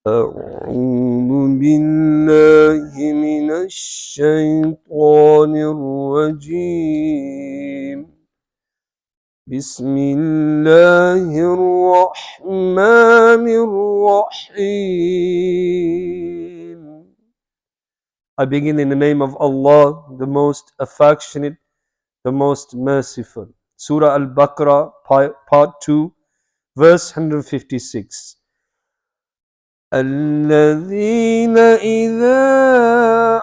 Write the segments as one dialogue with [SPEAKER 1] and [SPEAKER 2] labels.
[SPEAKER 1] أعوذ بالله من الشيطان الرجيم بسم الله الرحمن الرحيم. I begin in the name of Allah, the most affectionate, the most merciful. Surah Al-Baqarah, part 2, verse 156. الذين إذا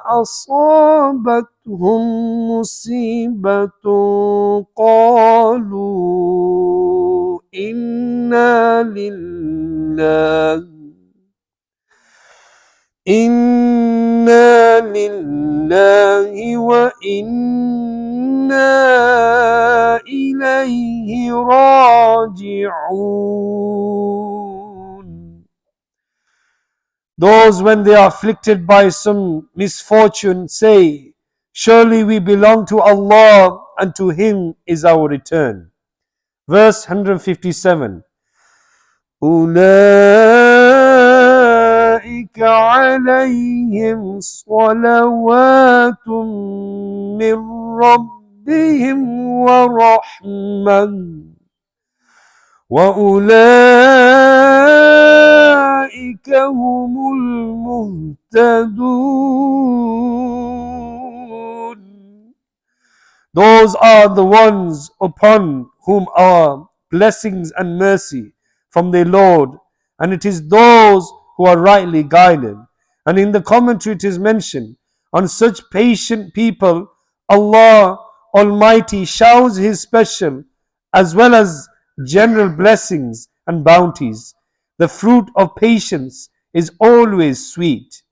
[SPEAKER 1] أصابتهم مصيبة قالوا إنا لله وإنا إليه راجعون. Those, when they are afflicted by some misfortune, say, surely we belong to Allah and to Him is our return. Verse 157. أولئك عليهم صلوات من ربهم ورحمة وأولئك هم المهتدون. Those are the ones upon whom are blessings and mercy from their Lord, and it is those who are rightly guided. And in the commentary it is mentioned, on such patient people Allah Almighty showers His special as well as general blessings and bounties. The fruit of patience is always sweet.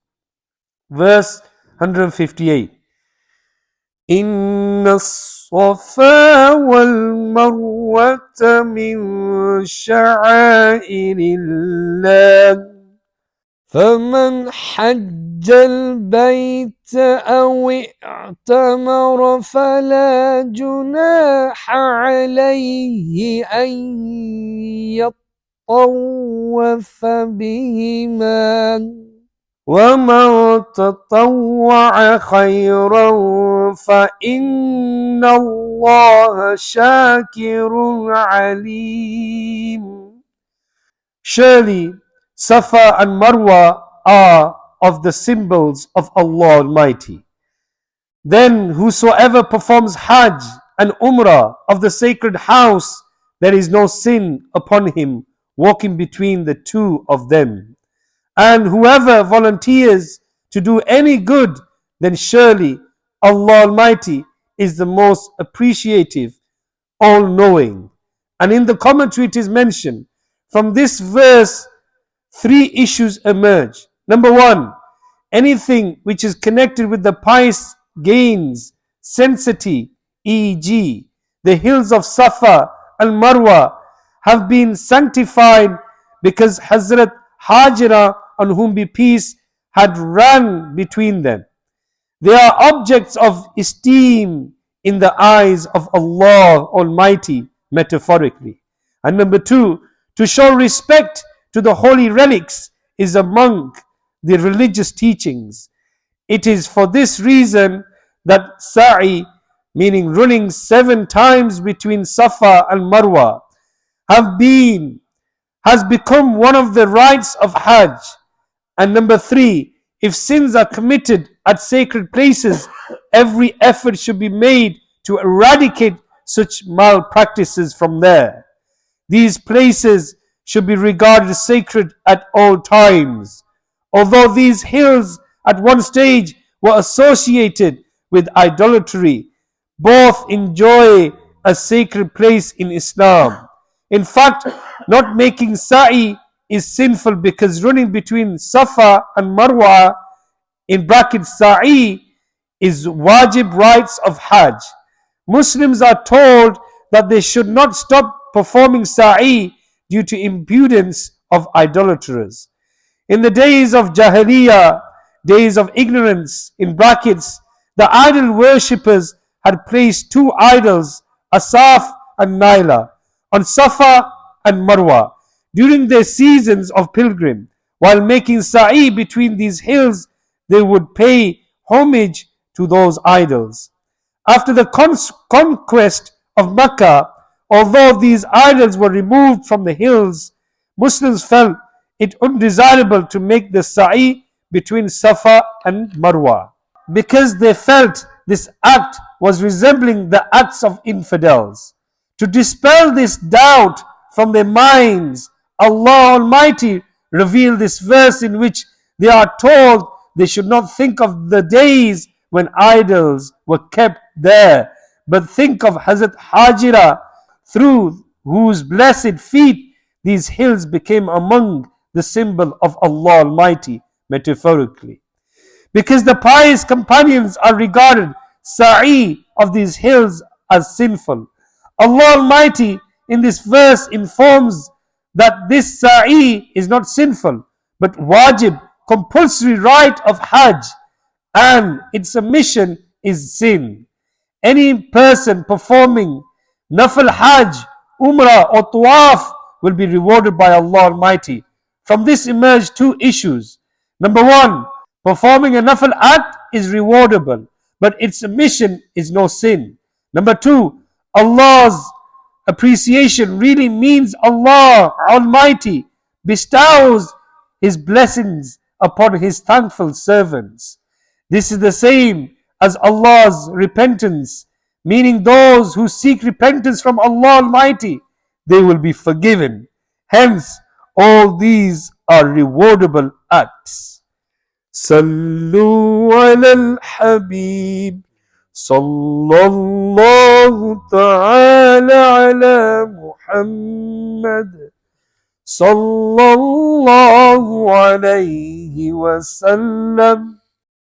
[SPEAKER 1] Verse 158. إن الصفا والمروة من شعائر الله فمن حج البيت أو اعتمر فلا جناح عليه أن يطوف بهما ومن تطوع خيرا فإن الله شاكر عليم. Surely Safa and Marwa are of the symbols of Allah Almighty. Then whosoever performs Hajj and Umrah of the sacred house, there is no sin upon him walking between the two of them. And whoever volunteers to do any good, then surely Allah Almighty is the most appreciative, all-knowing. And in the commentary it is mentioned, from this verse, three issues emerge. Number one, anything which is connected with the pious gains, sensity, e.g., the hills of Safa and Marwa have been sanctified because Hazrat Hajira, on whom be peace, had ran between them. They are objects of esteem in the eyes of Allah Almighty, metaphorically. And number two, to show respect to the holy relics is among the religious teachings. It is for this reason that Sa'i, meaning running 7 times between Safa and Marwa, has become one of the rites of Hajj. And number 3, if sins are committed at sacred places, every effort should be made to eradicate such malpractices from there. These places should be regarded sacred at all times. Although these hills at one stage were associated with idolatry, both enjoy a sacred place in Islam. In fact, not making sa'i is sinful because running between Safa and Marwa, in brackets sa'i, is wajib rites of Hajj. Muslims are told that they should not stop performing sa'i due to impudence of idolaters. In the days of Jahiliyyah, days of ignorance, in brackets, the idol worshippers had placed 2 idols, Asaf and Naila, on Safa and Marwa during their seasons of pilgrim. While making sa'i between these hills, they would pay homage to those idols. After the conquest of Mecca, although these idols were removed from the hills, Muslims felt it undesirable to make the sa'i between Safa and Marwa, because they felt this act was resembling the acts of infidels. To dispel this doubt from their minds, Allah Almighty revealed this verse in which they are told they should not think of the days when idols were kept there, but think of Hazrat Hajira, through whose blessed feet these hills became among the symbol of Allah Almighty, metaphorically. Because the pious companions are regarded sa'i of these hills as sinful. Allah Almighty in this verse informs that this sa'i is not sinful, but wajib, compulsory right of Hajj, and its omission is sin. Any person performing nafil Hajj, Umrah or Tawaf will be rewarded by Allah Almighty. From this emerge two issues. Number one, performing a nafil act is rewardable, but its omission is no sin. Number two, Allah's appreciation really means Allah Almighty bestows His blessings upon His thankful servants. This is the same as Allah's repentance, meaning those who seek repentance from Allah Almighty, they will be forgiven. Hence, all these are rewardable acts. Sallu ala al-Habib, sallallahu ta'ala ala Muhammad, sallallahu alayhi wa sallam.